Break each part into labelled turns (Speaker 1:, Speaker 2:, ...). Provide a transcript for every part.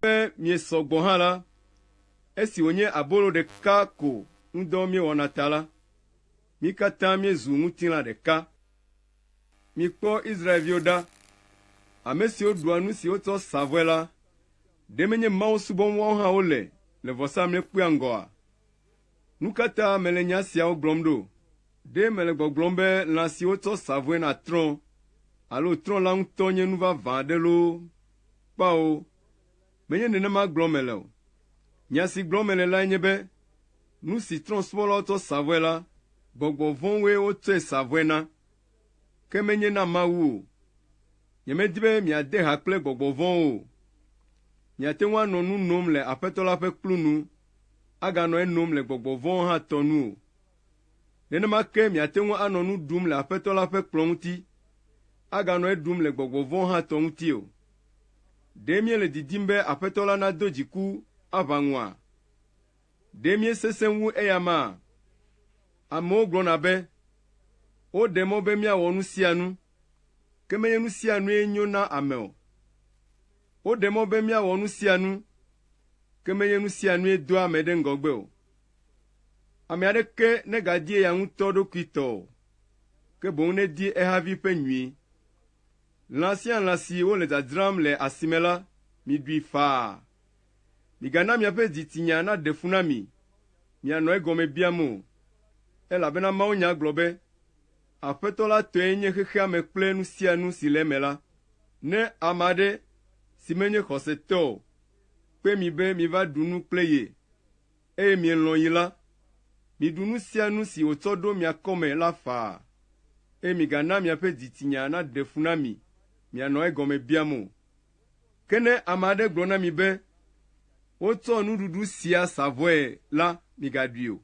Speaker 1: mie sɔgbɔ hã la, esi wònye abolo ɖeka ko ŋdɔ miewɔna ta la, mi katã miezu ŋutilã ɖeka. Mikpɔ Israelviwo ɖa, ame siwo ɖua nu si wotsɔ sa vɔe la, ɖe menye Mawu subɔmɔwo hã wole le vɔsamlekpuia ŋgɔa. Nu ka ta mele nya siawo gblɔm ɖo? Ɖe mele gbɔgblɔm be lã siwo tsɔ sa vɔe na trɔ, alo trɔ la ŋutɔ nye nu vavã aɖe loo? Kpao, menye nenema gblɔm mele o. Nya si gblɔm mele lae nye be, nu si trɔ̃subɔlawo tsɔ sa vɔe la, gbɔgbɔ vɔ̃woe wotsɔe sa vɔe na, ke menye na Mawu o. Nyemedi be miade ha kple gbɔgbɔ vɔ̃wo o. Miate ŋu anɔ nu nom le Aƒetɔ la ƒe kplu nu, aganɔ enom le gbɔgbɔ vɔ̃wo hã tɔ nu o. Nenema ke miate ŋu anɔ nu ɖum le Aƒetɔ la ƒe kplɔ̃ ŋuti, aganɔ eɖum le gbɔgbɔ vɔ̃wo hã tɔ ŋuti o. Ɖe miele didim be Aƒetɔ la nado dziku aʋaŋua? Ɖe miesesẽ wu eya ma? Amewo gblɔna be, woɖe mɔ be miawɔ nu sia nu, ke menye nu sia nue nyo na ame o. Woɖe mɔ be miawɔ nu sia nu, ke menye nu sia nue doa ame ɖe ŋgɔgbe o. Ame aɖeke negadi eya ŋutɔ ɖokui tɔ o, ke boŋ nedi ehavi ƒe nyui. Lã sia lã si wole dzadzram le asime la, miɖui faa. Migana miaƒe dzitsinya naɖe fu na mi, mianɔ egɔme biam o, elabena Mawunya gblɔ be, Aƒetɔ la tɔe nye xexea me kple nu sia nu si le eme la. Ne ame aɖe si menye xɔsetɔ o, kpe mi be miva ɖu nu kple ye, eye mielɔ̃ yi la, miɖu nu sia nu si wòtsɔ ɖo mia kɔme la faa, eye migana miaƒe dzitsinya naɖe fu na mi, mianɔ egɔme biam o. Ke ne ame aɖe gblɔ na mi be, wotsɔ nuɖuɖu sia sa vɔe la, migaɖui o.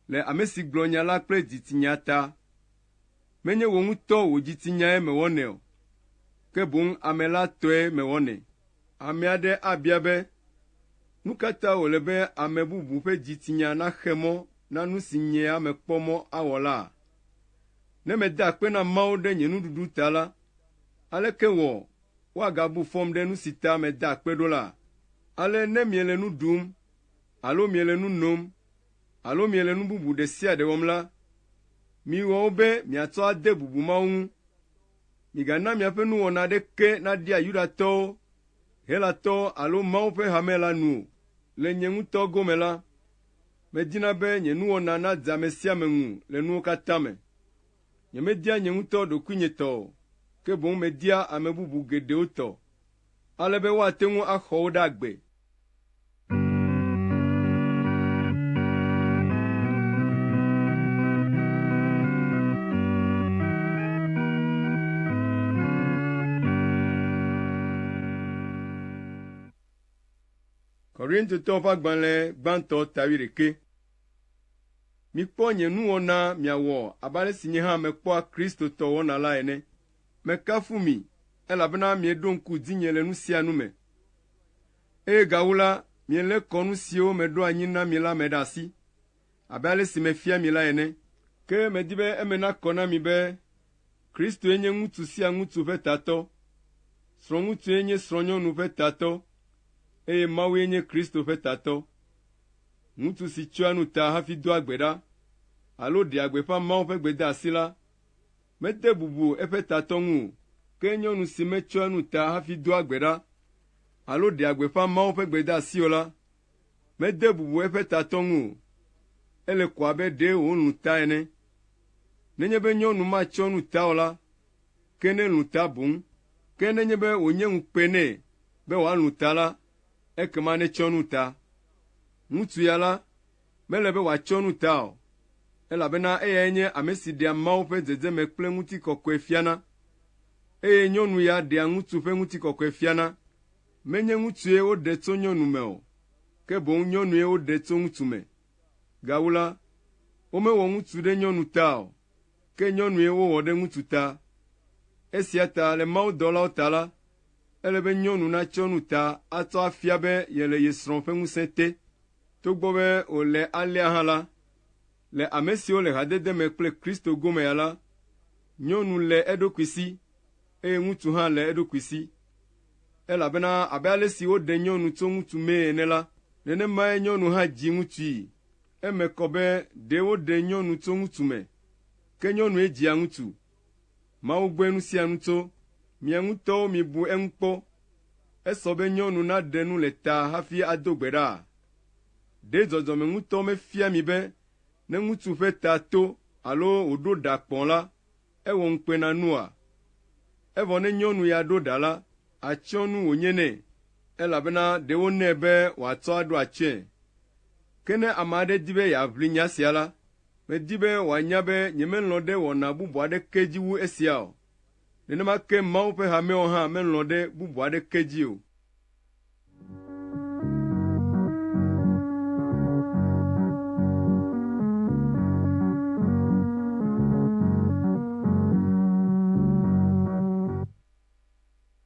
Speaker 1: Le ame si gblɔ nya la kple dzitsinya ta, menye wò ŋutɔ wò dzitsinyae mewɔnɛ o, ke boŋ ame la tɔe mewɔnɛ. Ame aɖe abia be, nu ka ta wòle be ame bubu ƒe dzitsinya naxe mɔ na nu si nye mekpɔ mɔ awɔ la? Ne meda akpe na Mawu ɖe nye nuɖuɖu ta la, aleke wɔ woagabu fɔm ɖe nu si ta meda akpe ɖo la? Ale ne miele nu ɖum, alo miele nu nom, alo miele nu bubu ɖe sia ɖe wɔm la, miwɔ wo be miatsɔ ade bubu Mawu ŋu. Migana miaƒe nuwɔna aɖeke naɖia Yudatɔwo, Helatɔwo alo Mawu ƒe hame la nu o. Le nye ŋutɔ gome la, medina be nye nuwɔna nadze ame sia ame ŋu le nuwo katã me. Nyemedia nye ŋutɔ ɖokuinye tɔ o, ke boŋ media ame bubu geɖewo tɔ, ale be woate ŋu axɔ wo ɖe agbe. Korintotɔwo ƒe agbalẽ gbãtɔ tawi ɖeke. Mikpɔ nye nuwɔna miawɔ abe ale si nye hã mekpɔa Kristo tɔ wɔna la ene. Mekafu mi, elabena mieɖo ŋku dzinye le nu sia nu me. Eye gawu la, miele kɔnu siwo meɖo anyi na mi la me ɖe asi, abe ale si mefia mi la ene. Ke medi be eme nakɔ na mi be, Kristoe nye ŋutsu sia ŋutsu ƒe tatɔ, srɔ̃ŋutsue nye srɔ̃nyɔnu ƒe tatɔ, eye Mawue nye Kristo ƒe tatɔ. Ŋutsu si tsyɔa nu ta hafi doa gbe ɖa, alo ɖea gbeƒã Mawu ƒe gbedeasi la, mede bubu eƒe tatɔ ŋu o, ke nyɔnu si metsyɔa nu ta hafi doa gbe ɖa, alo ɖea gbeƒã Mawu ƒe gbedeasi o la, mede bubu eƒe tatɔ ŋu o. Ele ko abe ɖe wòlũ ta ene. Nenye be nyɔnu matsyɔ nu ta o la, ke nelũ ta boŋ. Ke nenye be wònye ŋukpe nɛ be wòalũ ta la, ekema netsyɔ nu ta. Ŋutsu ya la, mele be wòatsyɔ nu ta o, elabena eyae nye ame si ɖea Mawu ƒe dzedzeme kple ŋutikɔkɔe fiana, eye nyɔnu ya ɖea ŋutsu ƒe ŋutikɔkɔe fiana. Menye ŋutsue woɖe tso nyɔnu me o, ke boŋ nyɔnue woɖe tso ŋutsu me. Gawu la, womewɔ ŋutsu ɖe nyɔnu ta o, ke nyɔnue wowɔ ɖe ŋutsu ta. Esia ta le mawudɔlawo ta la, ele be nyɔnu natsyɔ nu ta atsɔ afia be yele ye srɔ̃ ƒe ŋusẽ te. Togbɔ be wòle alea hã la, le ame siwo le hadede me kple Kristo gome ya la, nyɔnu le eɖokui si, eye ŋutsu hã le eɖokui si. elabena abe ale si wode nyɔnu tso ŋutsu mee ene la, nenemae nyɔnu hã dzi ŋutsui. Eme kɔ be ɖe wode nyɔnu tso ŋutsu me, ke nyɔnue dzia ŋutsu. Mawu gbe nu sia nu tso, mia ŋutɔwo mibu eŋu kpɔ. Esɔ be nyɔnu naɖe nu le ta hafi ado gbe ɖa. Ɖe dzɔdzɔme ŋutɔ mefia mi be ne ŋutsu ƒe ta to alo wòɖo ɖa kpɔn la, ewɔ ŋukpe na nua. Evɔ ne nyɔnu ya ɖo ɖa la, atsyɔnu wònye nɛ, elabena ɖewo nɛ be wòatsɔ aɖo atsyɔe. Ke ne ame aɖe di be yeaʋli nya sia la, medi be wòanya be nyemelɔ̃ ɖe wɔna bubu aɖeke dzi wu esia o. Nenema ke Mawu ƒe hamewo hã melɔ̃ ɖe bubu aɖeke dzi o.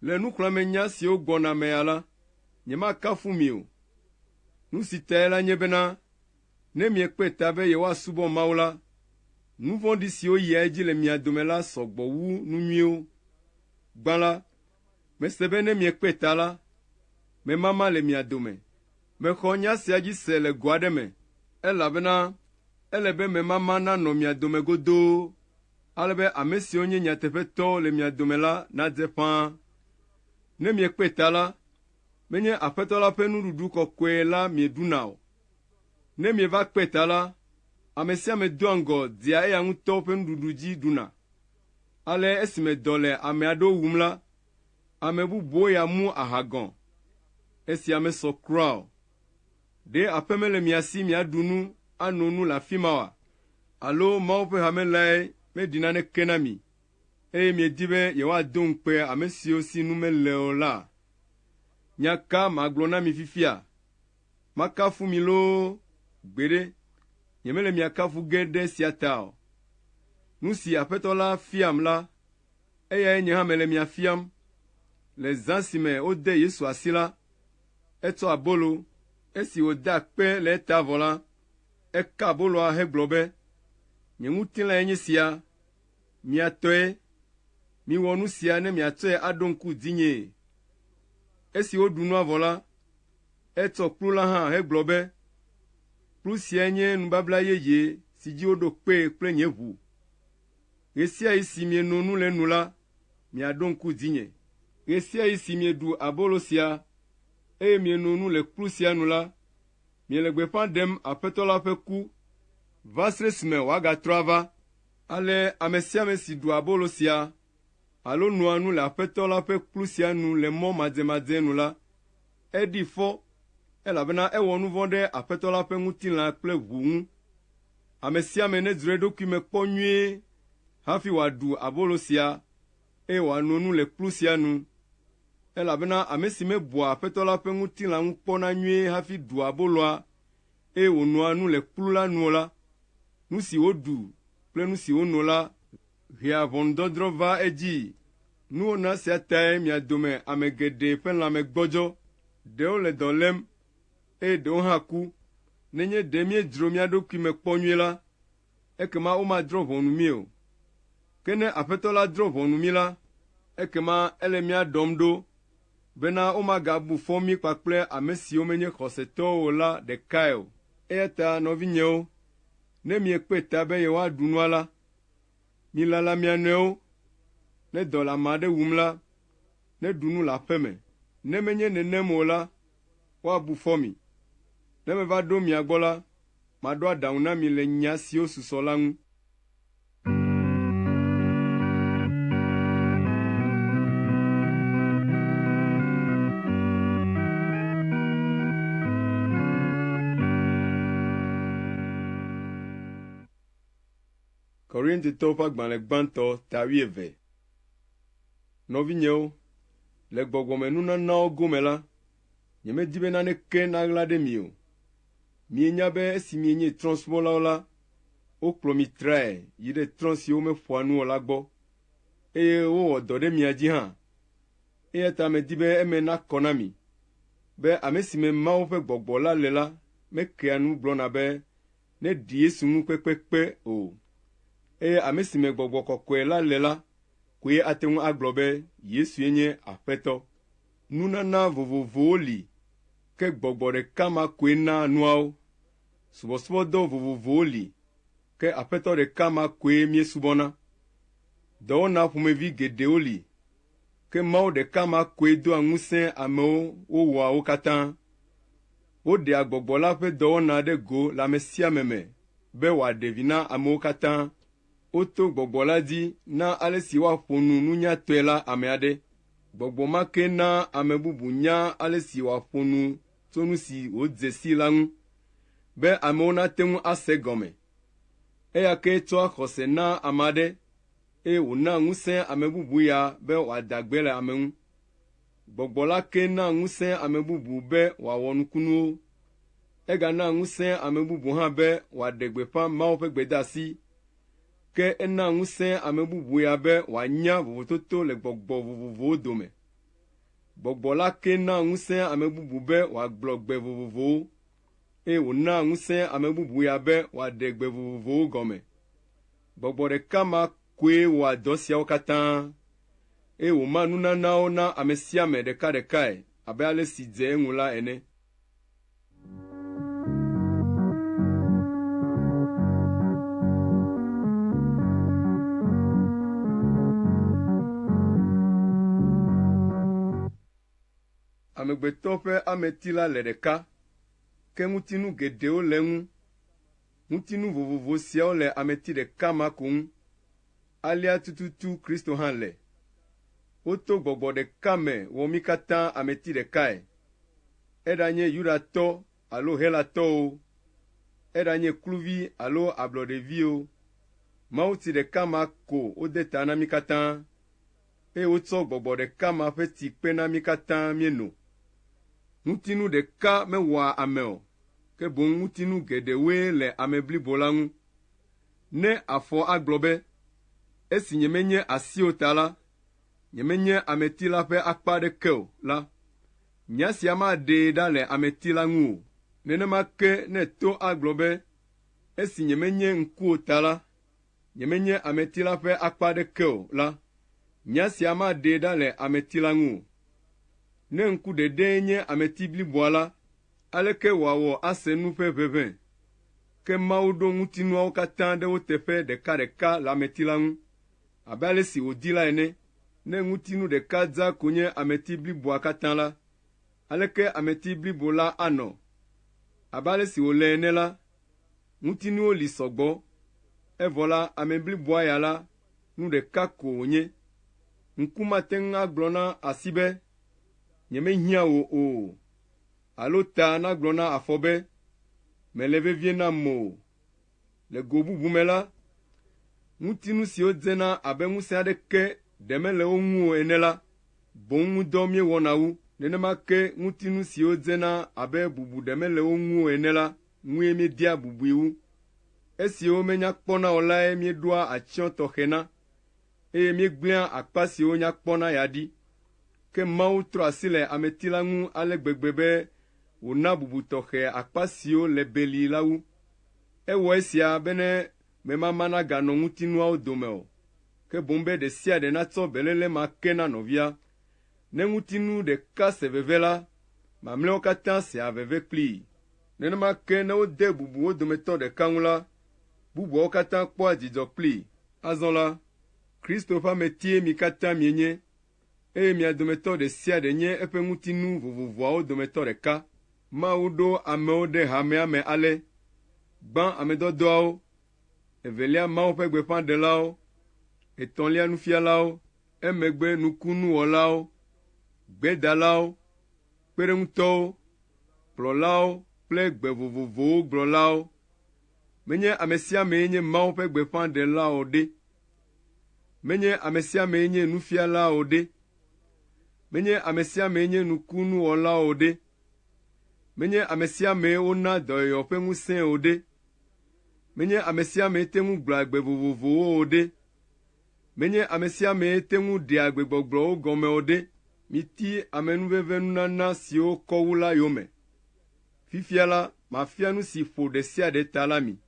Speaker 1: Le nuxlɔ̃amenya siwo gbɔna mea la, nyemakafu mi o. Nu si tae la nye bena, ne miekpe ta be yewoasubɔ Mawu la, nu vɔ̃ɖi siwo yia edzi le mia dome la sɔgbɔ wu nu nyuiwo. Gbã la, mese be ne miekpe ta la, memama le mia dome. Mexɔ nya sia dzi se le go aɖe me, elabena ele be memama nanɔ mia dome godoo, ale be ame siwo nye nyateƒetɔwo le mia dome la nadze ƒãa. Ne miekpe ta la, menye Aƒetɔ la ƒe nuɖuɖu kɔkɔe la mieɖuna o. Ne mieva kpe ta la, ame sia ame doa ŋgɔ dia eya ŋutɔ ƒe nuɖuɖu dzi ɖuna. Ale esime dɔ le ame aɖewo wum la, ame bubuwo ya mu aha gɔ̃. Esia mesɔ kura o. Ɖe aƒe mele mia si miaɖu nu, ano nu le afi ma oa? Alo Mawu ƒe hame lae meɖi naneke na mi, eye miedi be yewoado ŋukpe ame siwo si nu mele o la? Nya ka magblɔ na mi fifia? Makafu mi loo? Gbeɖe, nyemele miakafu ge ɖe sia ta o. Nu si Aƒetɔ la fiam la, eyae nye hã mele mia fiam. Le zã si me wode Yesu asi la, etsɔ abolo, esi wòde akpe le eta vɔ la, eka aboloa hegblɔ be, nye ŋutilãe nye sia, miatɔe, miwɔ nu sia ne miatsɔe aɖo ŋku dzinyee. Esi woɖu nua vɔ la, etsɔ kplu la hã hegblɔ be, kplu sia nye nubabla yeye si dzi woɖo kpee kple nye ʋu. Ɣe sia ɣi si mieno nu le nu la, miaɖo ŋku dzinye. Ɣe sia ɣi si mieɖu abolo sia, eye mieno nu le kplu sia nu la, miele gbeƒã ɖem Aƒetɔ la ƒe ku, va sre esime wòagatrɔ ava. Ale ame sia ame si ɖu abolo sia, alo noa nu le Aƒetɔ la ƒe kplu sia nu le mɔ madzemadze nu la, eɖi fɔ, elabena ewɔ nu vɔ̃ ɖe Aƒetɔ la ƒe ŋutilã kple ʋu ŋu. Ame sia ame nedzre eɖokui me kpɔ nyuie hafi wòaɖu abolo sia, eye wòano nu le kplu sia nu, elabena ame si mebua Aƒetɔ la ƒe ŋutilã ŋu kpɔna nyuie hafi ɖua aboloa, eye wònoa nu le kplu la nu la, nu si woɖu kple nu si wono la, hea ʋɔnudɔdrɔ̃ va edzi. Nuwɔna sia tae mia dome ame geɖe ƒe lãme gbɔdzɔ, ɖewo le dɔ lém, eye ɖewo hã ku. Nenye ɖe míedzro mía ɖokui me kpɔ nyuie la, ekema womadrɔ̃ ʋɔnu mí o. Ke ne Aƒetɔ la drɔ̃ ʋɔnu mí la, ekema ele mía ɖɔm ɖo, bena womagabu fɔ mí kpakple ame siwo menye xɔsetɔwo o la ɖekae o. Eya ta nɔvinyewo, ne miekpe ta be yewoaɖu nua la, milala mia nɔewo. Ne dɔ le ame aɖe wum la, neɖu nu le aƒe me. Ne menye nenem o la, woabu fɔ mi. Ne meva ɖo mia gbɔ la, maɖo aɖaŋu na mi le nya siwo susɔ la ŋu. Korintitɔwo ƒe agbalẽ gbãtɔ ta 12. Nɔvinyewo, le gbɔgbɔmenunanawo gome la, nyemedi be naneke naɣla ɖe mi o. Mienya be esi mienye trɔ̃subɔlawo la, wokplɔ mi trae yi ɖe trɔ̃ siwo meƒoa nu o la gbɔ, eye wowɔ dɔ ɖe mia dzi hã. Eya ta medi be eme nakɔ na mi, be ame si me Mawu ƒe gbɔgbɔ la le la, mekea nu gblɔna be ne ɖi Yesu ŋu kpekpekpe o. Eye ame si me gbɔgbɔ kɔkɔe la le la, koe ate ŋu agblɔ be Yesue nye Aƒetɔ. nunana vovovowo li, ke gbɔgbɔ ɖeka ma koe na nuawo. Subɔsubɔdɔ vovovowo li, ke aƒetɔ ɖeka ma koe míesubɔna. Dɔwɔna ƒomevi geɖewo li, ke Mawu ɖeka ma koe doa ŋusẽ amewo wowɔa wo katã. Woɖea gbɔgbɔ la ƒe dɔwɔna ɖe go le ame sia ame me, be wòaɖe vi na amewo katã. Woto gbɔgbɔ la dzi na ale si woaƒo nu nunyatɔe la ame aɖe. Gbɔgbɔ ma ke na ame bubu nya ale si wòaƒo nu tso nu si wòdze si la ŋu, be amewo nate ŋu ase gɔme. Eya ke tsɔa xɔse na ame aɖe, eye wòna ŋusẽ ame bubu ya be wòada gbe le ame ŋu. Gbɔgbɔ la ke na ŋusẽ ame bubu be wòawɔ nukunuwo. Egana ŋusẽ ame bubu hã be wòaɖe gbeƒã Mawu ƒe gbedeasi. Ke ena ŋusẽ ame bubu ya be wòanya vovototo le gbɔgbɔ vovovowo dome. Gbɔgbɔ la ke na ŋusẽ ame bubu be wòagblɔ gbe vovovowo, eye wòna ŋusẽ ame bubu ya be wòaɖe gbe vovovowo gɔme. Gbɔgbɔ ɖeka ma koe wɔa dɔ siawo katã, eye wòma nunanawo na ame sia ame ɖekaɖekae abe ale si dze eŋu la ene. Amegbetɔ ƒe ameti la le ɖeka, ke ŋutinu geɖewo le ŋu. Ŋutinu vovovo siawo le ameti ɖeka ma ko ŋu. Alea tututu Kristo hã le. Woto gbɔgbɔ ɖeka me wɔ mí katã ameti ɖekae. Eɖanye Yudatɔ alo Helatɔwo, eɖanye kluvi alo ablɔɖeviwo. Mawutsi ɖeka ma ko wode ta na mí katã, eye wotsɔ gbɔgbɔ ɖeka ma ƒe tsi kpe na mí katã míeno. Ŋutinu ɖeka mewɔa ame o, ke boŋ ŋutinu geɖewoe le ame blibo la ŋu. Ne afɔ agblɔ be, esi nyemenye asiwo ta la, nyemenye ameti la ƒe akpa aɖeke o la, nya sia maɖee ɖa le ameti la ŋu o. Nenema ke ne to agblɔ be, esi nyemenye ŋkuwo ta la, nyemenye ameti la ƒe akpa aɖeke o la, nya sia maɖee ɖa le ameti la ŋu o. Ne ŋkuɖeɖee nye ameti bliboa la, aleke wòawɔ ase nu ƒe ʋeʋẽ? Ke Mawu ɖo ŋutinuawo katã ɖe wo teƒe ɖekaɖeka le ameti la ŋu, abe ale si wòdi la ene. Ne ŋutinu ɖeka dza ko nye ameti bliboa katã la, aleke ameti blibo la anɔ? Abe ale si wòle ene la, ŋutinuwo li sɔgbɔ, evɔ la, ame bliboa ya la, nu ɖeka ko wònye. Ŋku mate ŋu agblɔ na asi be, nyemehiã wò o, alo ta nagblɔ na afɔ be, mele vevie nam o. Le go bubu me la, ŋutinu siwo dzena abe ŋusẽ aɖeke ɖe mele wo ŋu o ene la, boŋ ŋudɔ míewɔna wu. Nenema ke ŋutinu siwo dzena abe bubu ɖe mele wo ŋu o ene la, ŋue míedia bubui wu. Esiwo menya kpɔna o lae míeɖoa atsyɔ̃ tɔxɛ na, eye míegblẽa akpa siwo nya kpɔna ya ɖi. Ke Mawu trɔ asi le ameti la ŋu ale gbegbe be wòna bubu tɔxɛ akpa siwo le beli la wu. Ewɔ esia bene memama naganɔ ŋutinuawo dome o, ke boŋ be ɖe sia ɖe natsɔ beléle ma ke na nɔvia. Ne ŋutinu ɖeka se veve la, mamlɛawo katã sea veve kplii. Nenema ke ne wode bubu wo dometɔ ɖeka ŋu la, bubuawo katã kpɔa dzidzɔ kplii. Azɔ la, Kristo ƒe ametie mi katã mienye, eye mia dometɔ ɖe sia ɖe nye eƒe ŋutinu vovovoawo dometɔ ɖeka. Mawu ɖo amewo ɖe hamea me ale: gbã amedɔdɔawo, evelia Mawu ƒe gbeƒãɖelawo, etɔ̃lia nufialawo, emegbe nukunuwɔlawo, gbedalawo, kpeɖeŋutɔwo, kplɔlawo kple gbe vovovowo gblɔlawo. Menye ame sia amee nye Mawu ƒe gbeƒãɖela o ɖe. Menye ame sia amee nye nufiala o ɖe. Menye ame sia amee nye nukunuwɔla o ɖe. Menye ame sia amee wona dɔyɔyɔ ƒe ŋusẽ o ɖe. Menye ame sia amee te ŋu gblɔa gbe vovovowo o ɖe. Menye ame sia amee te ŋu ɖea gbegbɔgblɔwo gɔme o ɖe. Miti amenuveve nunana siwo kɔ wu la yome. Fifia la, mafia nu si ƒo ɖe sia ɖe ta la mi.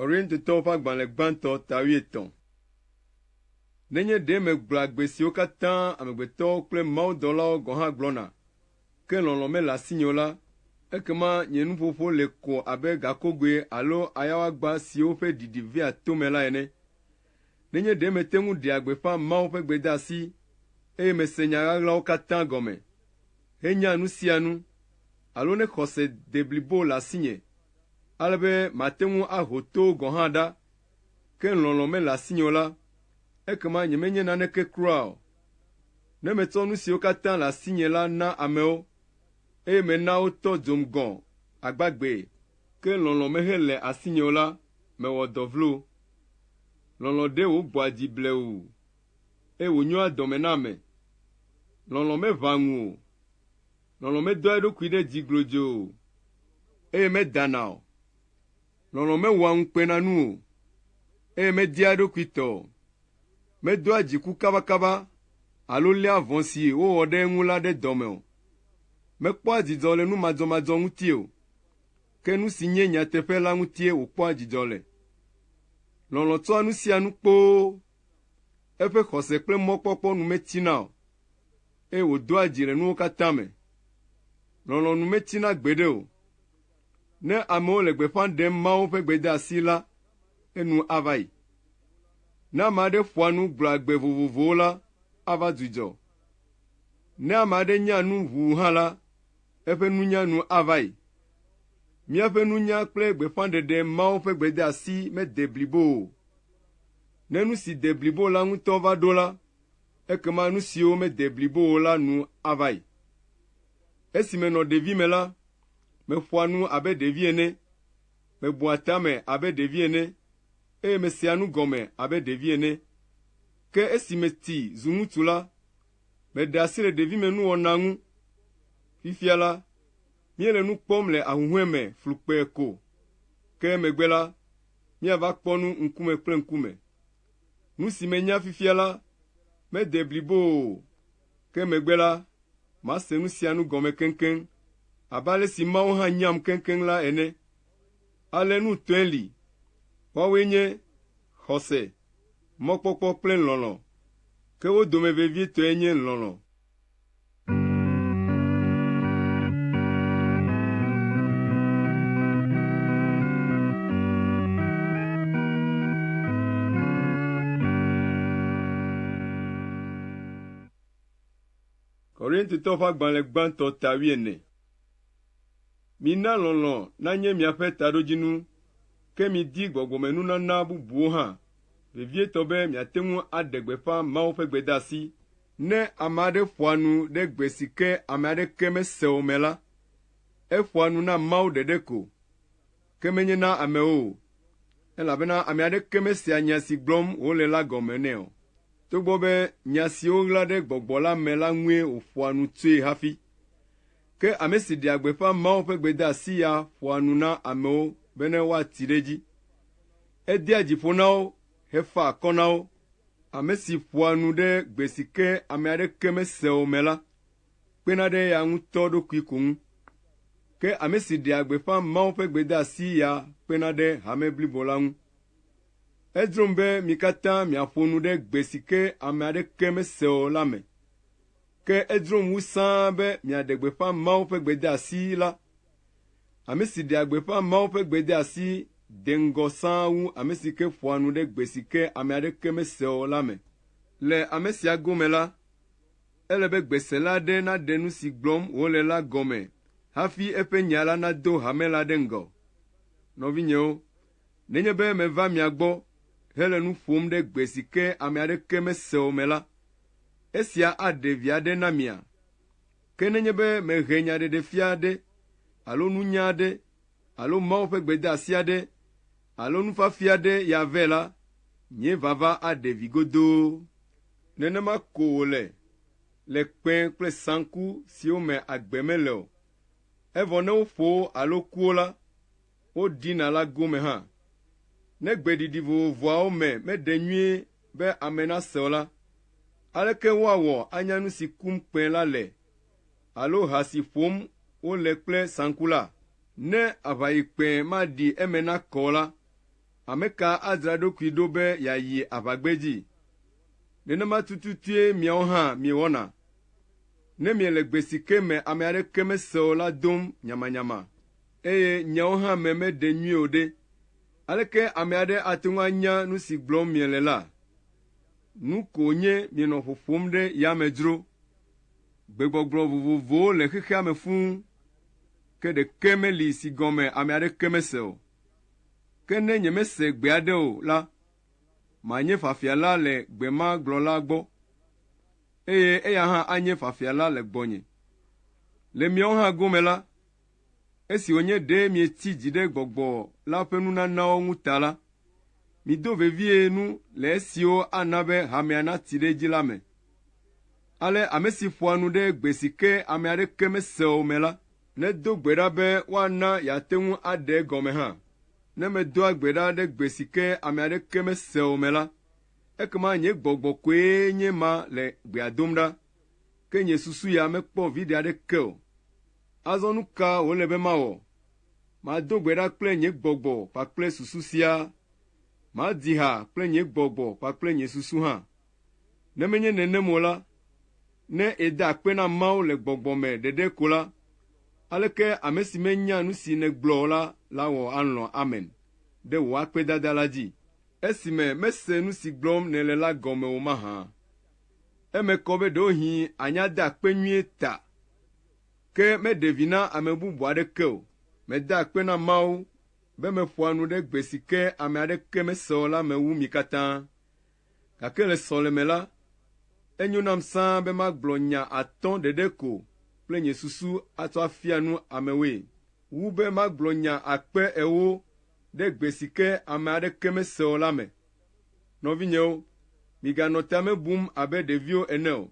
Speaker 1: Korintotɔwo ƒe agbalẽ gbãtɔ ta 8. Nenye ɖe megblɔ agbe siwo katã amegbetɔwo kple mawudɔlawo gɔ̃ hã gblɔna, ke lɔlɔ̃ mele asinye o la, ekema nye nuƒoƒo le ko abe gakogoe alo ayawagba siwo ƒe ɖiɖi via tome la ene. Nenye ɖe mete ŋu ɖe agbeƒã Mawu ƒe gbedeasi, eye mese nya ɣaɣlawo katã gɔme, henya nu sia nu, alo ne xɔse de blibo le asinye, ale be mate ŋu aho towo gɔ̃ hã ɖa, ke lɔlɔ̃ mele asinye o la, ekema nyemenye naneke kura o. Ne metsɔ nu siwo katã le asinye la na amewo, eye mena wotɔ dzom gɔ̃ agbagbe, ke lɔlɔ̃ mehe le asinye o la, mewɔ dɔ vlo. Lɔlɔ̃ ɖe wògbɔa dzi blewu, eye wònyoa dɔme na ame. Lɔlɔ̃ meʋã ŋu o. Lɔlɔ̃ medoa eɖokui ɖe dzi glodzo o, eye medana o. Lɔlɔ̃ mewɔa ŋukpenanu o, eye media eɖokui tɔ o. Medoa dziku kabakaba, alo léa vɔ̃ si wowɔ ɖe eŋu la ɖe dɔme o. Mekpɔa dzidzɔ le nu madzɔmadzɔ ŋuti o, ke nu si nye nyateƒe la ŋutie wòkpɔa dzidzɔ le. Lɔlɔ̃ tsɔa nu sia nu kpoo, eƒe xɔse kple mɔkpɔkpɔ nu metsina o, eye wòdoa dzi le nuwo katã me. Lɔlɔ̃ nu metsina gbeɖe o. Ne amewo le gbeƒã ɖem Mawu ƒe gbedeasi la, enu ava yi. Ne ame aɖe ƒoa nu gblɔa gbe vovovowo la, ava dzudzɔ. Ne ame aɖe nya nu ʋuu hã la, eƒe nunya nu ava yi. Míaƒe nunya kple gbeƒãɖeɖe Mawu ƒe gbedeasi mede blibo o. Ne nu si de blibo la ŋutɔ va ɖo la, ekema nu siwo mede blibo o la nu ava yi. Esi menɔ ɖevime la, meƒoa nu abe ɖevi ene, mebua tame abe ɖevi ene, eye mesea nu gɔme abe ɖevi ene. Ke esi meti zu ŋutsu la, meɖe asi le ɖevime nuwɔna ŋu. Fifia la, míele nu kpɔm le ahuhɔe me flukpee ko, ke megbe la, míava kpɔ nu ŋkume kple ŋkume. Nu si menya fifia la, mede blibo o, ke megbe la, mase nu sia nu gɔme keŋkeŋ, abe ale si Mawu hã nyam keŋkeŋ la ene. Ale nu tɔe li, woawoe nye xɔse, mɔkpɔkpɔ kple lɔlɔ̃, ke wo dome vevietɔe nye lɔlɔ̃. Korintotɔwo ƒe agbalẽ gbãtɔ ta 14. Mina lɔlɔ̃ nanye miaƒe taɖodzinu, ke midi gbɔgbɔmenunana bubuwo hã, vevietɔ be miate ŋu aɖe gbeƒã Mawu ƒe gbedeasi. Ne ame aɖe ƒoa nu ɖe gbe si ke ame aɖeke mese o me la, eƒoa nu na Mawu ɖeɖe ko, ke menye na amewo o, elabena ame aɖeke mesea nya si gblɔm wòle la gɔme nɛ o. Togbɔ be nya siwo ɣla ɖe gbɔgbɔ la me la ŋue wòƒoa nu tsoe hafi. Ke ame si ɖea gbeƒã Mawu ƒe gbedeasi ya ƒoa nu na amewo be ne woati ɖe dzi. Edea dziƒo na wo, hefa akɔ na wo. Ame si ƒoa nu ɖe gbe si ke ame aɖeke mese o me la, kpena ɖe ya ŋutɔ ɖokui ko ŋu. Ke ame si ɖea gbeƒã Mawu ƒe gbedeasi ya kpena ɖe hame blibo la ŋu. Edzrom be mi katã miaƒo nu ɖe gbe si ke ame aɖeke mese o la me. Ke edzrom wu sãa be miaɖe gbeƒã Mawu ƒe gbedeasi la. Ame si ɖea gbeƒã Mawu ƒe gbedeasi de ŋgɔ sãa wu ame si ke ƒoa nu ɖe gbe si ke ame aɖeke mese o la me. Le ame sia gome la, ele be gbesela aɖe naɖe nu si gblɔm wòle la gɔme hafi eƒe nya la nado hame la ɖe ŋgɔ. Nɔvinyewo, nenye be meva mia gbɔ hele nu ƒom ɖe gbe si ke ame aɖeke mese o me la, esia aɖe vi aɖe na mia. Ke nenye be mehe nyaɖeɖefia aɖe, alo nunya aɖe, alo Mawu ƒe gbedeasi aɖe, alo nufafia aɖe ya ve la, nye vava aɖe vi godoo. Nenema ko wòle le kpẽ kple saŋku siwo me agbe mele o. Evɔ ne woƒo alo kuwo la, woɖina la gome hã. Ne gbeɖiɖi vovovoawo me meɖe nyuie be ame nase o la, aleke woawɔ anya nu si kum kpẽ la le, alo ha si ƒom wole kple saŋku la? Ne aʋayikpẽ maɖi eme nakɔ la, ameka adzra ɖokui ɖo be yayi aʋagbedzi. Nenema tututue miawo hã miewɔna. Ne miele gbe si ke me ame aɖeke mese o la dom nyamanyama, eye nyawo hã me meɖe nyuie o ɖe, aleke ame aɖe ate ŋu anya nu si gblɔm miele la? Nu ko nye mienɔ ƒoƒom ɖe yamedzro. Gbegbɔgblɔ vovovowo le xexea me fũu, ke ɖeke meli si gɔme ame aɖeke mese o. Ke ne nyemese gbe aɖe o la, manye fafiala le gbe ma gblɔla gbɔ, eye eya hã anye fafiala le gbɔnye. Le miawo hã gome la, esi wònye ɖe mieti dzi ɖe gbɔgbɔ la ƒe nunanawo ŋu ta la, mido vevie nu le esiwo ana be hamea nati ɖe dzi la me. Ale ame si ƒoa nu ɖe gbe si ke ame aɖeke mese o me la, nedo gbe ɖa be woana yeate ŋu aɖe egɔme hã. Ne medoa gbe ɖa ɖe gbe si ke ame aɖeke mese o me la, ekema nye gbɔgbɔ koe nye ma le gbea dom ɖa, ke nye susu ya mekpɔ viɖe aɖeke o. Azɔ nu ka wòle be mawɔ? Mado gbe ɖa kple nye gbɔgbɔ kpakple susu sia. Madi ha kple nye gbɔgbɔ kpakple nye susu hã. Ne menye nenem o la, ne eda akpe na Mawu le gbɔgbɔ me ɖeɖe ko la, aleke ame si menya nu si negblɔ la wɔ alɔ̃ amen ɖe wò akpedada la dzi, esime mese nu si gblɔm nele la gɔme o mahã. Eme kɔ be ɖewohĩ anya de akpe nyuie ta, ke meɖe vi na ame bubu aɖeke o. Meda akpe na Mawu be meƒoa nu ɖe gbe si ke ame aɖeke mese o la me wu mi katã. Gake le sɔleme la, enyo nam sãa be magblɔ nya atɔ̃ ɖeɖe ko kple nye susu atsɔ afia nu amewoe, wu be magblɔ nya akpe ewo ɖe gbe si ke ame aɖeke mese o la me. Nɔvinyewo, miganɔ ta me bum abe ɖeviwo ene o.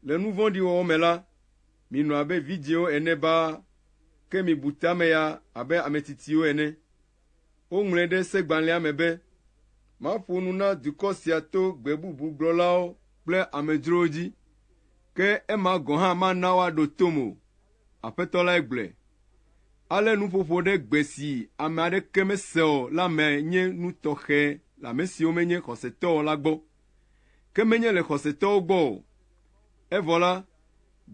Speaker 1: Le nu vɔ̃ɖi wɔwɔ me la, minɔ abe vidzĩwo ene baa, ke mibu ta me ya abe ametsitiwo ene. Woŋlɔe ɖe segbalẽa me be, maƒo nu na dukɔ sia to gbe bubu gblɔlawo kple amedzrowo dzi, ke ema gɔ̃ hã mana woaɖo tom o. Aƒetɔ lae gblɔe. Ale nuƒoƒo ɖe gbe si ame aɖeke mese o la me nye nu tɔxɛ le ame siwo menye xɔsetɔwo la gbɔ, ke menye le xɔsetɔwo gbɔ o. Evɔ la,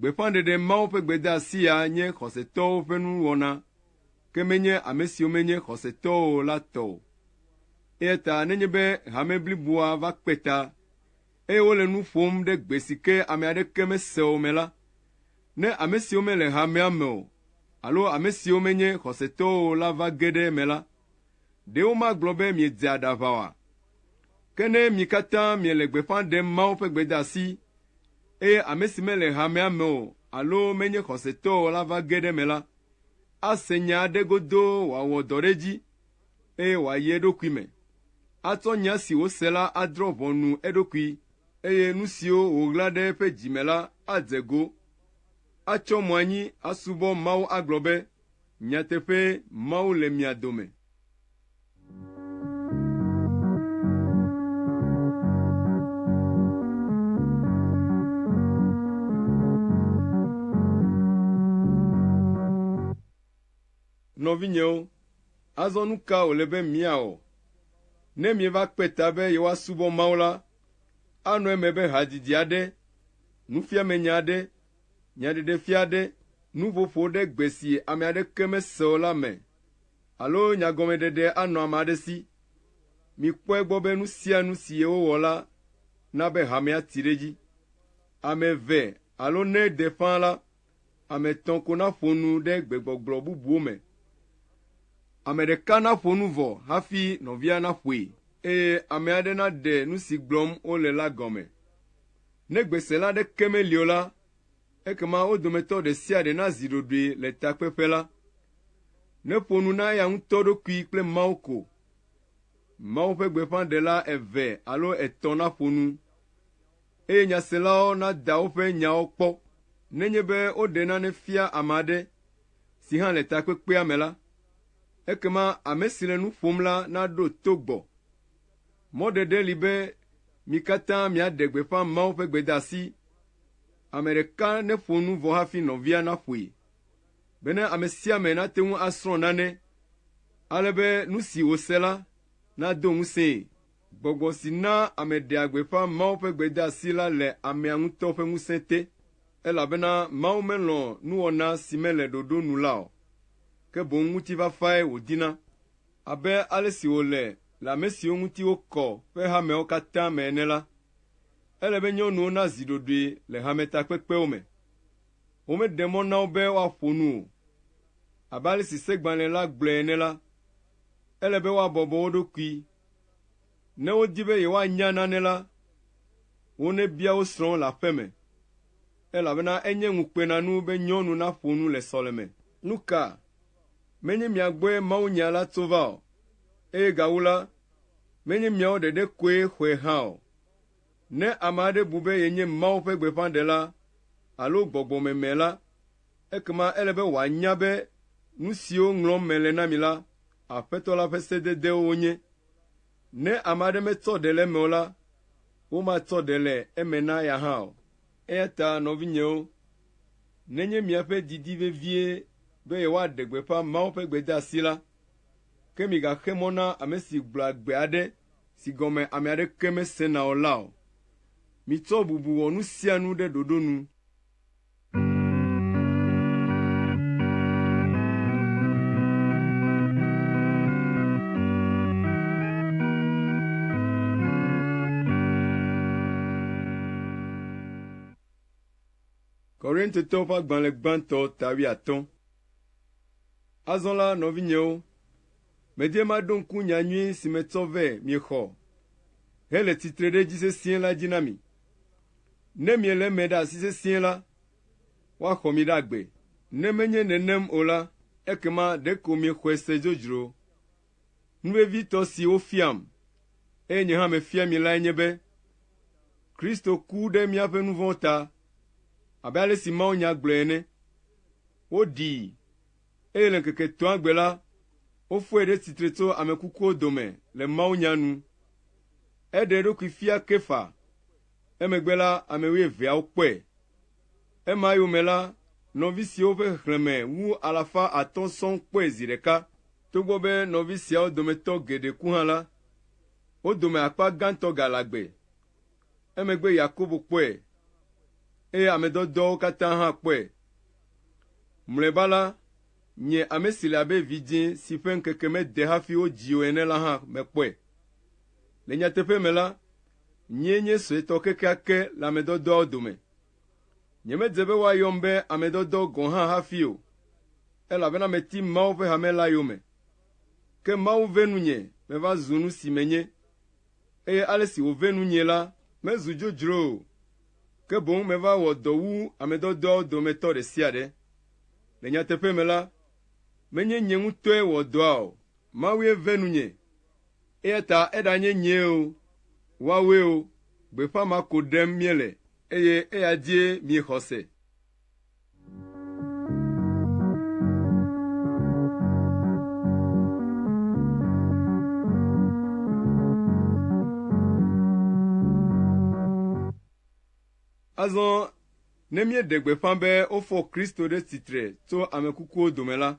Speaker 1: gbeƒãɖeɖe Mawu ƒe gbedeasi ya nye xɔsetɔwo ƒe nuwɔna, ke menye ame siwo menye xɔsetɔwo la tɔ o. Eya ta nenye be hame bliboa va kpe ta, eye wole nu ƒom ɖe gbe si ke ame aɖeke mese o me la, ne ame siwo mele hamea me o, alo ame siwo menye xɔsetɔwo la va ge ɖe eme la, ɖe womagblɔ be miedze aɖaʋa oa? Ke ne mi katã miele gbeƒã ɖem Mawu ƒe gbedeasi, eye ame si mele hamea me o, alo menye xɔsetɔwo la va ge ɖe eme la, ase nya aɖe godoo wòawɔ dɔ ɖe edzi, eye wòayi eɖokui me. Atsɔ nya si wose la adrɔ̃ ʋɔnu eɖokui, eye nu siwo wòɣla ɖe eƒe dzi me la adze go. Atsɔ mo anyi asubɔ Mawu agblɔ be, nyateƒe Mawu le mia dome. Nɔvinyewo, azɔ nu ka wòle be miawɔ? Ne mieva kpe ta be yewoasubɔ Mawu la, anɔ eme be hadzidzi aɖe, nufiamenya aɖe, nyaɖeɖefia aɖe, nuƒoƒo ɖe gbe si ame aɖeke mese o la me, alo nyagɔmeɖeɖe anɔ ame aɖe si. Mikpɔe gbɔ be nu sia nu si yewowɔ la na be hamea ti ɖe dzi. Ame eve alo ne ɖe ƒã la, ame etɔ̃ ko naƒo nu ɖe gbegbɔgblɔ bubuwo me. Ame ɖeka naƒo nu vɔ hafi nɔvia naƒoe, eye ame aɖe naɖe nu si gblɔm wole la gɔme. Ne gbesela ɖeke meli o la, ekema wo dometɔ ɖe sia ɖe nazi ɖoɖoe le takpeƒe la. Neƒo nu na eya ŋutɔ ɖokui kple Mawu ko. Mawu ƒe gbeƒãɖela eve alo etɔ̃ naƒo nu, eye nyaselawo nada woƒe nyawo kpɔ. Nenye be woɖe nane fia ame aɖe si hã le takpekpea me la, ekema ame si le nu ƒom la naɖo to gbɔ. Mɔɖeɖe li be mi katã miaɖe gbeƒã Mawu ƒe gbedeasi. Ame ɖeka neƒo nu vɔ hafi nɔvia naƒoe, bena ame sia ame nate ŋu asrɔ̃ nane, ale be nu si wòse la na do ŋusẽ gbɔgbɔ si na ame ɖe agbeƒã Mawu ƒe gbedeasi la le amea ŋutɔ ƒe ŋusẽ te, elabena Mawu melɔ̃ nuwɔna si mele ɖoɖo nu la o, ke boŋ ŋutifafae wòdina, abe ale si wòle le ame siwo ŋuti wokɔ ƒe hamewo katã me ene la. Ele be nyɔnuwo nazi ɖoɖoe le hametakpekpewo me. Womeɖe mɔ na wo be woaƒo nu o. Abe ale si segbalẽ la gblɔe ene la, ele be woabɔbɔ wo ɖokui. Ne wodi be yewoanya nane la, wonebia wo srɔ̃wo le aƒe me, elabena enye ŋukpenanu be nyɔnu naƒo nu le sɔleme. Nu ka? Menye mia gbɔe mawunya la tso va o, eye gawu la, menye miawo ɖeɖe koe xɔe hã o. Ne ame aɖe bu be yenye Mawu ƒe gbeƒãɖela alo gbɔgbɔmeme la, ekema ele be wòanya be nu siwo ŋlɔm mele na mi la, Aƒetɔ la ƒe sededewo wonye. Ne ame aɖe metsɔ ɖe le eme o la, womatsɔ ɖe le eme na ya hã o. Eya ta nɔvinyewo, nenye miaƒe didi vevie be yewoaɖe gbeƒã Mawu ƒe gbedeasi la, ke migaxe mɔ na ame si gblɔ agbe aɖe si gɔme ame aɖeke mesena o la o. Mitsɔ bubu wɔ nu sia nu ɖe ɖoɖo nu. Korintetɔwo ƒe agbalẽ gbãtɔ ta 15. Azɔ la, nɔvinyewo, medie maɖo ŋku nyanyui si metsɔ vɛ miexɔ hele tsitre ɖe edzi sesĩe la dzi na mi. Ne miele eme ɖe asi sesĩe la, woaxɔ mi ɖe agbe. Ne menye nenem o la, ekema ɖeko miexɔe se dzodzro. Nuvevitɔ si wofiam, eye nye hã mefia mi lae nye be, Kristo ku ɖe míaƒe nu vɔ̃wo ta, abe ale si mawunya gblɔe ene. Woɖii, eye le ŋkeke etɔ̃a gbe la, wofoe ɖe tsitre tso ame kukuwo dome le mawunya nu. Eɖe eɖokui fia Kefa, emegbe la ame 12 kpɔe. Ema yome la, nɔvi siwo ƒe xexlẽme wu 500 sɔŋ kpɔe zi ɖeka. Togbɔ be nɔvi siawo dometɔ geɖe ku hã la, wo dome akpa gãtɔ gale agbe. Emegbe Yakobo kpɔe, eye ame dɔdɔwo katã hã kpɔe. Mlɔeba la, nye ame si le abe vidzĩ si ƒe ŋkeke mede hafi wodzi o ene la hã mekpɔe. Le nyateƒe me la, nyee nye suetɔ kekeake le ame dɔdɔawo dome. Nyemedze be woayɔm be ame dɔdɔ gɔ̃ hã hafi o, elabena meti Mawu ƒe hame la yome. Ke Mawu ve nunye meva zu nu si menye, eye ale si wòve nunye la, mezu dzodzro o, ke boŋ meva wɔ dɔ wu ame dɔdɔawo dometɔ ɖe sia ɖe. Le nyateƒe me la, menye nye ŋutɔe wɔ dɔa o, Mawue ve nunye, eya ta eɖanye nyee o, woawoe o, gbeƒã ma ko ɖem miele, eye eya die miexɔ se. Azɔ, ne míeɖe gbeƒã be wofɔ Kristo ɖe tsitre tso ame kukuwo dome la,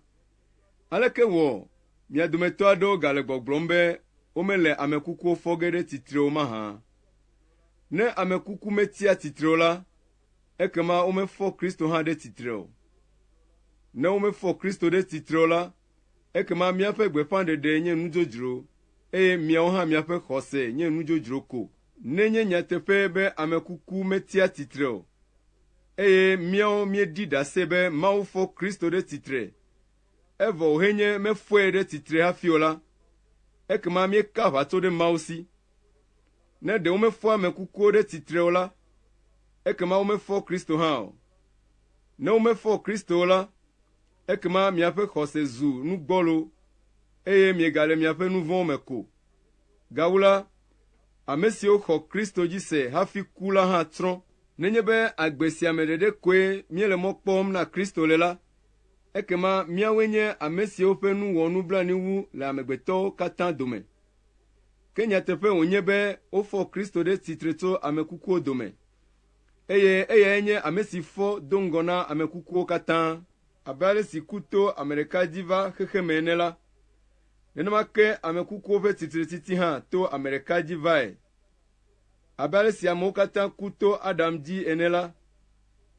Speaker 1: aleke wɔ mia dometɔ aɖewo gale gbɔgblɔm be womele ame kukuwo fɔ ge ɖe tsitre o mahã? Ne ame kuku metia tsitre o la, ekema womefɔ Kristo hã ɖe tsitre o. Ne womefɔ Kristo ɖe tsitre o la, ekema míaƒe gbeƒãɖeɖe nye nudzodzro, eye miawo hã miaƒe xɔse nye nudzodzro ko. Nenye nyateƒe be ame kuku metia tsitre o, eye míawo míeɖi ɖase be Mawu fɔ Kristo ɖe tsitre, evɔ wòhenye mefɔe ɖe tsitre hafi o la, ekema míeka aʋatso ɖe Mawu si. Ne ɖe womefɔ ame kukuwo ɖe tsitre o la, ekema womefɔ Kristo hã o. Ne womefɔ Kristo o la, ekema miaƒe xɔse zu nu gbɔlo, eye miegale miaƒe nu vɔ̃wo me ko. Gawu la, ame siwo xɔ Kristo dzi se hafi ku la hã tsrɔ̃. Nenye be agbe sia me ɖeɖe koe míele mɔ kpɔm na Kristo le la, ekema míawoe nye ame siwo ƒe nu wɔ nublanui wu le amegbetɔwo katã dome. Ke nyateƒe wònye be wofɔ Kristo ɖe tsitre tso ame kukuwo dome, eye eyae nye ame si fɔ do ŋgɔ na ame kukuwo katã, abe ale si ku to ame ɖeka dzi va xexeme ene la, nenema ke ame kukuwo ƒe titretiti hã to ame ɖeka dzi vae. Abe ale si amewo katã ku to Adam dzi ene la,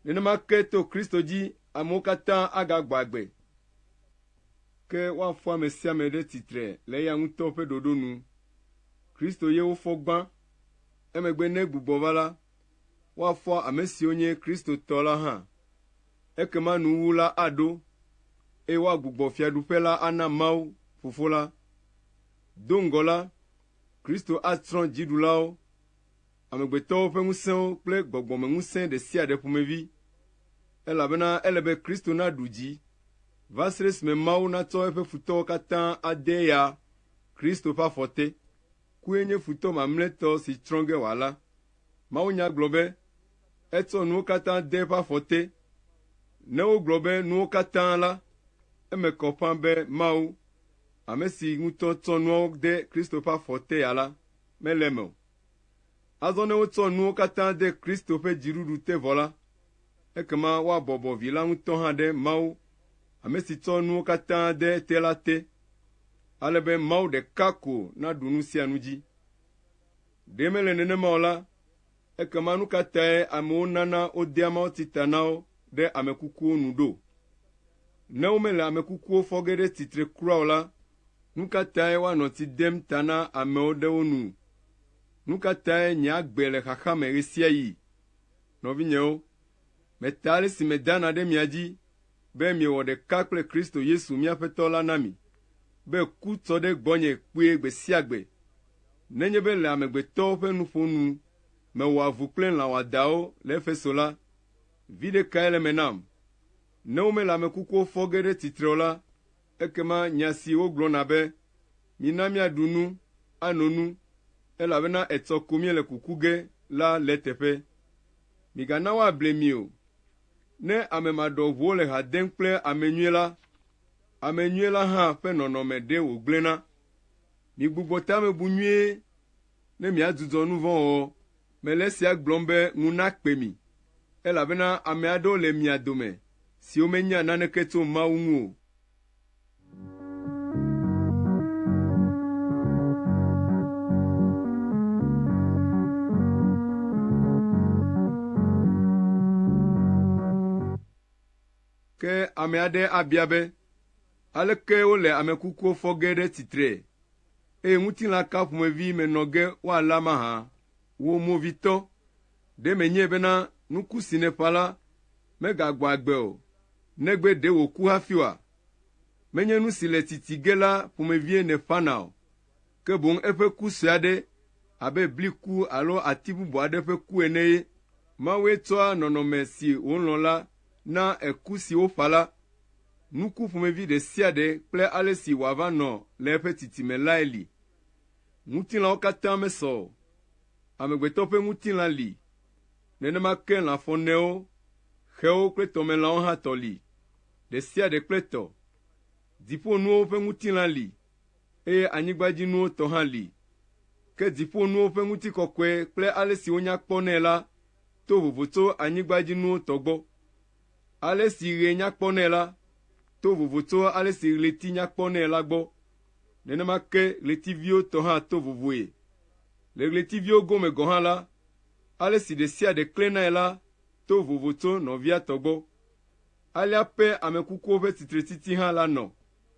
Speaker 1: nenema ke to Kristo dzi amewo katã agagbɔ agbe. Ke woafɔ ame sia ame ɖe titre le eya ŋutɔ ƒe ɖoɖo nu. Kristo ye wofɔ gbã, emegbe ne gbugbɔ va la, woafɔ ame siwo nye Kristo tɔ la hã. Ekema nuwu la aɖo, eye woagbugbɔ fiaɖuƒe la ana Mawu, Fofo la. Do ŋgɔ la, Kristo atrɔ dziɖulawo, amegbetɔwo ƒe ŋusẽwo kple gbɔgbɔme ŋusẽ ɖe sia ɖe ƒomevi, elabena ele be Kristo naɖu dzi, va se ɖe esime Mawu natsɔ eƒe futɔwo katã ade ya Kristo ƒe afɔte. Kue nye futɔ mamlɛtɔ si trɔ ge wòala. Mawunya gblɔ be, etsɔ nuwo katã de eƒe afɔte. Ne wogblɔ be nuwo katã la, eme kɔ ƒãa be Mawu, ame si ŋutɔ tsɔ nuwo de Kristo ƒe afɔte ya la, mele eme o. Azɔ ne wotsɔ nuwo katã de Kristo ƒe dziɖuɖu te vɔ la, ekema woabɔbɔ vi la ŋutɔ hã ɖe Mawu, ame si tsɔ nuwo katã de te la te, ale be Mawu ɖeka ko naɖu nu sia nu dzi. Ɖe mele nenema o la, ekema nu ka tae amewo nana wodea mawutsi ta na wo ɖe ame kukuwo nu ɖo? Ne womele ame kukuwo fɔ ge ɖe tsitre kura o la, nu ka tae woanɔ tsi dem ta na amewo ɖe wo nu? Nu ka tae nye agbe le xaxa me ɣe sia ɣi? Nɔvinyewo, meta ale si medana ɖe mia dzi, be miewɔ ɖeka kple Kristo Yesu míaƒe tɔ la na mi, be ku tsɔ ɖe gbɔnye kpue gbe sia gbe. Nenye be le amegbetɔwo ƒe nuƒonu mewɔ avu kple lã wɔadãwo le Efeso la, viɖe kae le me nam? Ne womele ame kukuwo fɔ ge ɖe tsitre o la, ekema nya si wogblɔna be, mina míaɖu nu, ano nu, elabena etsɔ ko míele kuku ge la le teƒe. Migana woable mi o. Ne ame maɖɔʋuwo le ha dem kple ame nyuie la hã ƒe nɔnɔme ɖe wògblẽna. Migbugbɔ ta me bu nyuie, ne miadzudzɔ nu vɔ̃ wɔwɔ. Mele esia gblɔm be ŋu nakpe mi, elabena ame aɖewo le mia dome, siwo menya naneke tso Mawu ŋu o. Ke ame aɖe abia be, aleke wole ame kukuwo fɔ ge ɖe tsitre, eye ŋutilã ka ƒomevi menɔ ge woala mahã? Wo movitɔ, ɖe menye bena nuku si nèƒã la megagbɔ agbe o, negbe ɖe wòku hafi oa? Menye nu si le titi ge la ƒomevie nèƒãna o, ke boŋ eƒe ku sue aɖe abe bliku alo ati bubu aɖe ƒe ku ene ye. Mawue tsɔa nɔnɔme si wòlɔ̃ la na eku si woƒã la. Nuku ƒomevi ɖe sia ɖe kple ale si wòava nɔ le eƒe titime lae li. Ŋutilãwo katã mesɔ o. Amegbetɔ ƒe ŋutilã li. Nenema ke lã fɔnewo, xewo kple tɔmelãwo hã tɔ li. Ɖe sia ɖe kple tɔ. Dziƒonuwo ƒe ŋutilã li, eye anyigbadzinuwo tɔ hã li. Ke dziƒonuwo ƒe ŋutikɔkɔe kple ale si wonya kpɔnɛ la, to vovo tso anyigbadzinuwo tɔ gbɔ. Ale si ɣe nya kpɔnɛ la, to vovo tso ale si ɣleti nya kpɔnɛ la gbɔ. Nenema ke ɣletiviwo tɔ hã to vovoe. Le ɣletiviwo gome gɔ hã la, ale si ɖe sia ɖe klẽnae la, to vovo tso nɔvia tɔ gbɔ. Alea pe ame kukuwo ƒe titretiti hã la nɔ.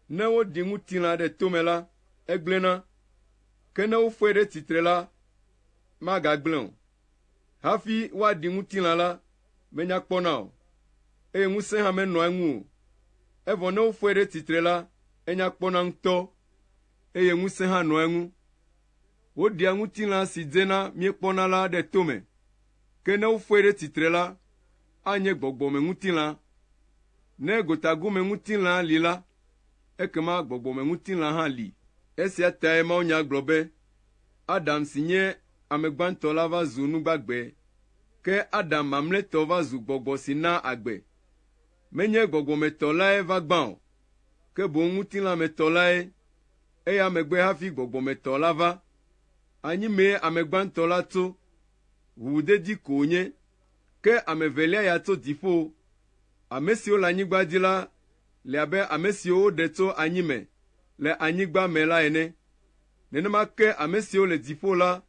Speaker 1: Ne woɖi ŋutilã ɖe tome la, egblẽna. Ke ne woƒoe ɖe tsitre la, magagblẽ o. Hafi woaɖi ŋutilã la, menya kpɔna o, eye ŋusẽ hã menɔa eŋu o. Evɔ ne woƒoe ɖe tsitre la, enya kpɔna ŋutɔ, eye ŋusẽ hã nɔa eŋu. Woɖia ŋutilã si dzena míekpɔna la ɖe tome, ke ne woƒoe ɖe tsitre la, anye gbɔgbɔme ŋutilã. Ne gotagome ŋutilã li la, ekema gbɔgbɔme ŋutilã hã li. Esia tae Mawunya gblɔ be, Adam si nye amegbãtɔ la va zu nugbagbe, ke Adam mamlɛtɔ va zu gbɔgbɔ si na agbe. Menye gbɔgbɔmetɔ lae va gbã o, ke boŋ ŋutilãmetɔ lae, eya megbe hafi gbɔgbɔmetɔ la va. Anyimee amegbãtɔ la tso, ʋuʋudedi ko wònye, ke ame velia ya tso dziƒo. Ame siwo le anyigba dzi la le abe ame siwo woɖe tso anyime, le anyigba me la ene. Nenema ke ame siwo le dziƒo la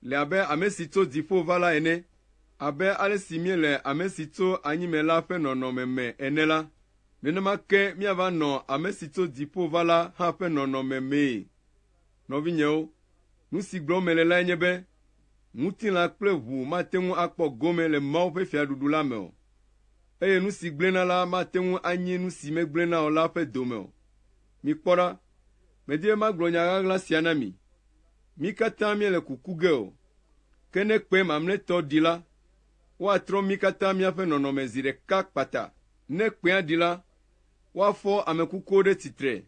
Speaker 1: le abe ame si tso dziƒo va la ene, abe ale si mie le ame si tso anyime la ƒe nɔnɔme me ene la. Nenema ke miava nɔ ame si tso dziƒo va la hã ƒe nɔnɔme mee. Nɔvinyewo, nu si gblɔm mele lae nye be, ŋutilã kple ʋu mate ŋu akpɔ gome le Mawu ƒe fiaɖuɖu la me o. Eye nu si gblẽna la mate ŋu anyi nu si megblẽna o la ƒe dome o. Mikpɔ ɖa, medi be magblɔ nya ɣaɣla sia na mi. Mi katã miele kuku ge o. Ke ne kpẽ mamlɛtɔ ɖi la, woatrɔ mi katã miaƒe nɔnɔme zi ɖeka kpata. Ne kpẽa ɖi la, woafɔ ame kukuwo ɖe tsitre.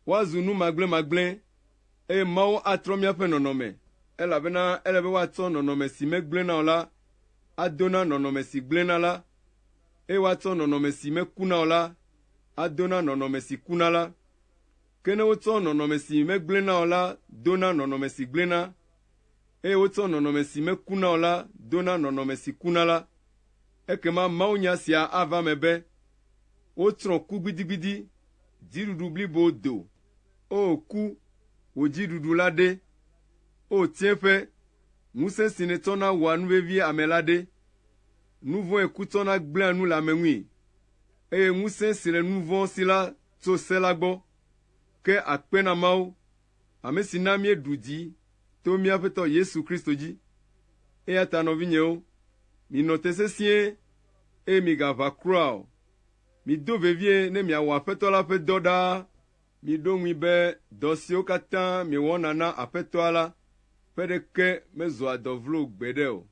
Speaker 1: Woazu nu magblẽmagblẽ, eye Mawu atrɔ miaƒe nɔnɔme, elabena ele be woatsɔ nɔnɔme si megblẽna o la ado na nɔnɔme si gblẽna la, eye woatsɔ nɔnɔme si mekuna o la ado na nɔnɔme si kuna la. Ke ne wotsɔ nɔnɔme si megblẽna o la do na nɔnɔme si gblẽna, eye wotsɔ nɔnɔme si mekuna o la do na nɔnɔme si kuna la, ekema mawunya sia ava me be, wotsrɔ̃ ku gbidigbidi, dziɖuɖu blibo do. O ku, wò dziɖuɖu la ɖe. O tieƒe, ŋusẽ si nètsɔna wɔa nuvevie ame la ɖe. Nu vɔ̃e ku tsɔna gblẽa nu le ame ŋui, eye ŋusẽ si le nu vɔ̃ si la tso se la gbɔ. Ke akpe na Mawu, ame si na míeɖu dzi to mía Aƒetɔ Yesu Kristo dzi. Eya ta nɔvinyewo, minɔ te sesĩe, eye migaʋã kura o. Mido vevie ne miawɔ Aƒetɔ la ƒe dɔ ɖaa. Miɖo ŋui be dɔ siwo katã miewɔna na Aƒetɔa la, ƒe ɖeke mezɔa dɔ vlo gbeɖe o.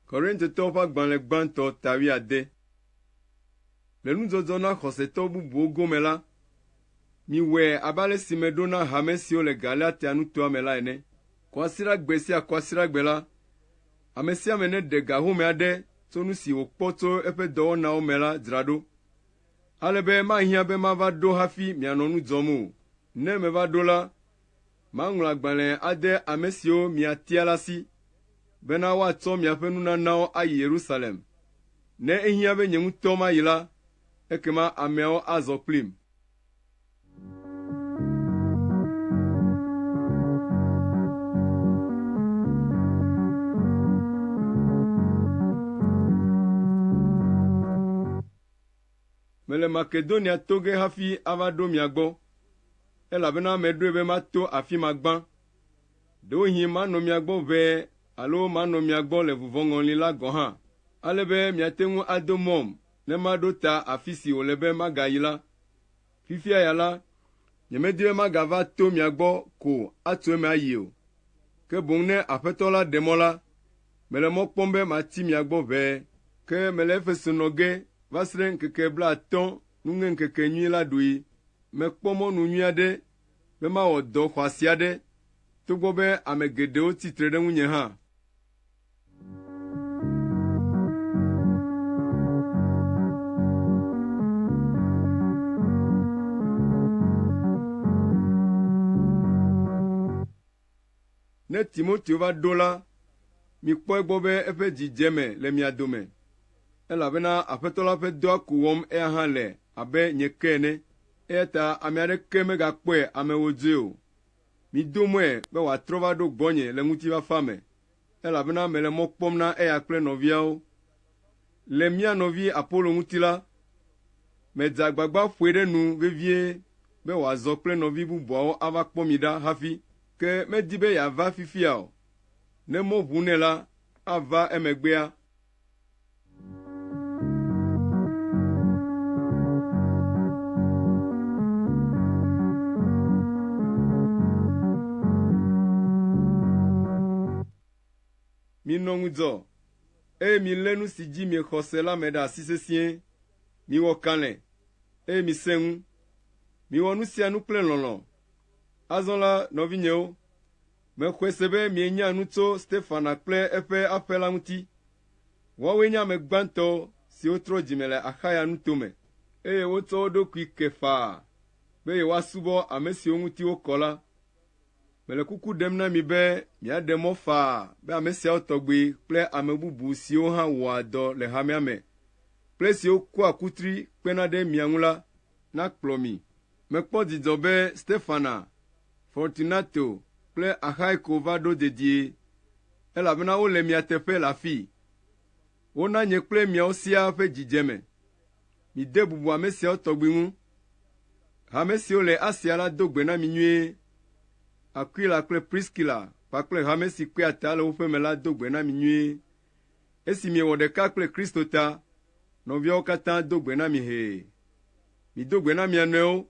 Speaker 1: Korintetɔwo ƒe agbalẽ gbãtɔ tawi ade. Le nudzɔdzɔ na xɔsetɔ bubuwo gome la, miwɔe abe ale si meɖo na hame siwo le Galatia nutoa me la ene. Kɔasiɖagbe sia kɔasiɖagbe la, ame sia ame neɖe ga home aɖe tso nu si wòkpɔ tso eƒe dɔwɔnawo me la dzra ɖo. Ale be mahiã be mava ɖo hafi mianɔ nu dzɔm o. Ne meva ɖo la, maŋlɔ agbalẽ ade ame siwo miatia la si, bena woatsɔ miaƒe nunanawo ayi Yerusalem. Ne ehiã be nye ŋutɔ mayi la, ekema ameawo azɔ kplim. Mele Makedonia to ge hafi ava ɖo mia gbɔ, elabena meɖoe be mato afi ma gbã. Ɖewohĩ manɔ mia gbɔ ʋɛe alo manɔ mia gbɔ le vuvɔŋɔli la gɔ̃ hã, ale be miate ŋu ado mɔm ne maɖo ta afi si wòle be magayi la. Fifia ya la, nyemedi be magava to mia gbɔ ko atso eme ayi o, ke boŋ ne Aƒetɔ la ɖe mɔ la, mele mɔ kpɔm be mati mia gbɔ ʋɛe, ke mele Efeso nɔ ge va se ɖe ŋkeke 50 nuŋeŋkekenyui la ɖoe. Mekpɔ mɔnu nyui aɖe be mawɔ dɔ xɔasi aɖe, togbɔ be ame geɖewo tsitre ɖe ŋunye hã. Ne Timoteo va ɖo la, mikpɔe gbɔ be eƒe dzidzeme le mia dome, elabena Aƒetɔ la ƒe dɔa ko wɔm eya hã le abe nye ke ene, eya ta ame aɖeke megakpɔe ame wodzoe o. Mido mɔe be wòatrɔ va ɖo gbɔnye le ŋutifafa me, elabena mele mɔ kpɔm na eya kple nɔviawo. Le mía nɔvi Apolo ŋuti la, medze agbagba ƒoe ɖe nu vevie be wòazɔ kple nɔvi bubuawo ava kpɔ mi ɖa hafi, ke medi be yeava fifia o. Ne mɔ ʋu nɛ la, ava emegbea. Minɔ ŋudzɔ, eye milé nu si dzi miexɔ se la me ɖe asi sesĩe. Miwɔ kalẽ, eye misẽ ŋu. Miwɔ nu sia nu kple lɔlɔ̃. Azɔ la, nɔvinyewo, mexɔe se be mienya nu tso Stefana kple eƒe aƒe la ŋuti. Woawoe nye ame gbãtɔ siwo trɔ dzime le Axaya nuto me, eye wotsɔ wo ɖokui ke faa be yewoasubɔ ame siwo ŋuti wokɔ la. Mele kuku ɖem na mi be miaɖe mɔ faa be ame siawo tɔgbi kple ame bubu siwo hã wɔa dɔ le hamea me, kple siwo kua kutri kpena ɖe mia ŋu la, nakplɔ mi. Mekpɔ dzidzɔ be Stefana, Fortunato kple Achaiko va ɖo dedie, elabena wole mia teƒe le afii. Wona nye kple miawo sia ƒe dzidzeme. Mide bubu ame siawo tɔgbi ŋu. Ame siwo le Asia la do gbe na mi nyuie. Aquila kple Priskila kpakple hame si kpea ta le woƒe me la do gbe na mi nyuie. Esi miewɔ ɖeka kple Kristo ta, nɔviawo katã do gbe na mi hee. Mido gbe na mia nɔewo,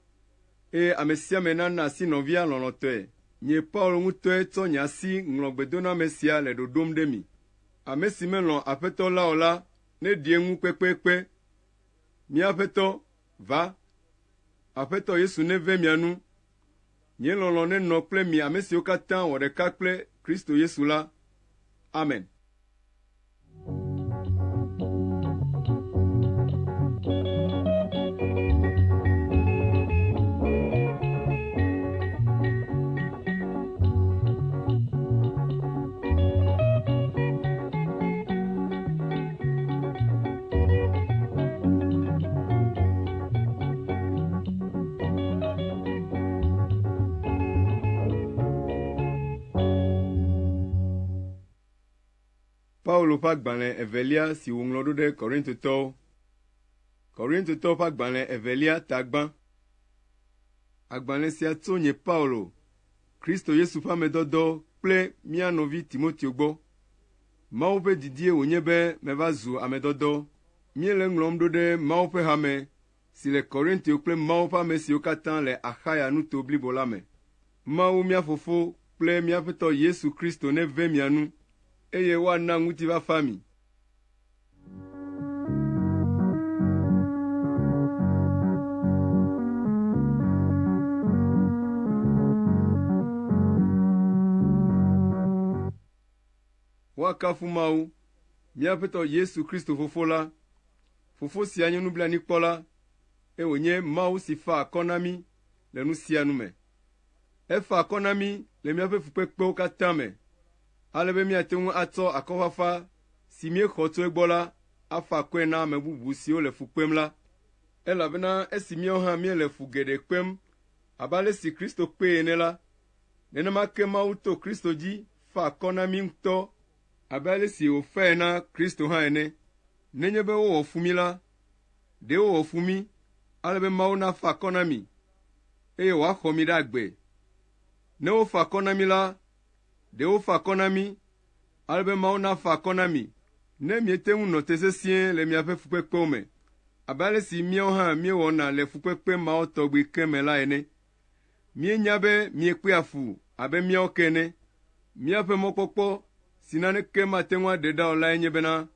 Speaker 1: eye ame sia ame nana asi nɔvia lɔlɔ̃tɔe. Nye Paulo ŋutɔe tsɔ nye asi ŋlɔ gbedoname sia le ɖoɖom ɖe mi. Ame si melɔ̃ Aƒetɔ la o la, neɖi eŋu kpekpekpe. Mía Aƒetɔ, va. Aƒetɔ Yesu neve mia nu. Nye lɔlɔ̃ nenɔ kple mi ame siwo katã wɔ ɖeka kple Kristo Yesu la. Amen. Paulo ƒe agbalẽ evelia si woŋlɔ ɖo ɖe Korintotɔwo. Korintotɔwo ƒe agbalẽ evelia tagbã. Agbalẽ sia tso nye Paulo, Kristo Yesu ƒe amedɔdɔ kple mía nɔvi Timoteo gbɔ. Mawu ƒe didie wònye be meva zu amedɔdɔ. Míele ŋlɔm ɖo ɖe Mawu ƒe hame si le Korintio kple Mawu ƒe ame siwo katã le Axaya nuto blibo la me. Mawu mía Fofo kple mía Aƒetɔ Yesu Kristo neve mia nu, eye woana ŋutiva fa mi. Woakafu Mawu, mía Aƒetɔ Yesu Kristo Fofo la. Fofo sia nye nublanuikpɔla, eye wònye Mawu si fa akɔ na mí le nu sia nu me. Efa akɔ na mí le míaƒe fukpekpewo katã me, ale be míate ŋu atsɔ akɔfafa si míexɔ tso egbɔ la afa akɔe na ame bubu siwo le fu kpem la. Elabena esi míawo hã míele fu geɖe kpem abe ale si Kristo kpee ene la, nenema ke Mawu to Kristo dzi fa akɔ na mí ŋutɔ abe ale si wòfae na Kristo hã ene. Nenye be wowɔ fu mí la, ɖe wowɔ fu mí, ale be Mawu nafa akɔ na mi, eye wòaxɔ mi ɖe agbe. Ne wofa akɔ na mí la, ɖe wofa akɔ na mí, ale be Mawu nafa akɔ na mi, ne miete ŋu nɔ te sesĩe le miaƒe fukpekpewo me, abe ale si míawo hã míewɔna le fukpekpe mawo tɔgbi ke me la ene. Míenya be miekpea fu abe míawo ke ene. Míaƒe mɔkpɔkpɔ si naneke mate ŋu aɖe ɖa o lae nye bena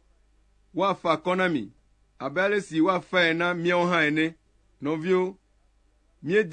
Speaker 1: woafa akɔ na mi, abe ale si woafae na míawo hã ene. Nɔviwo, míedi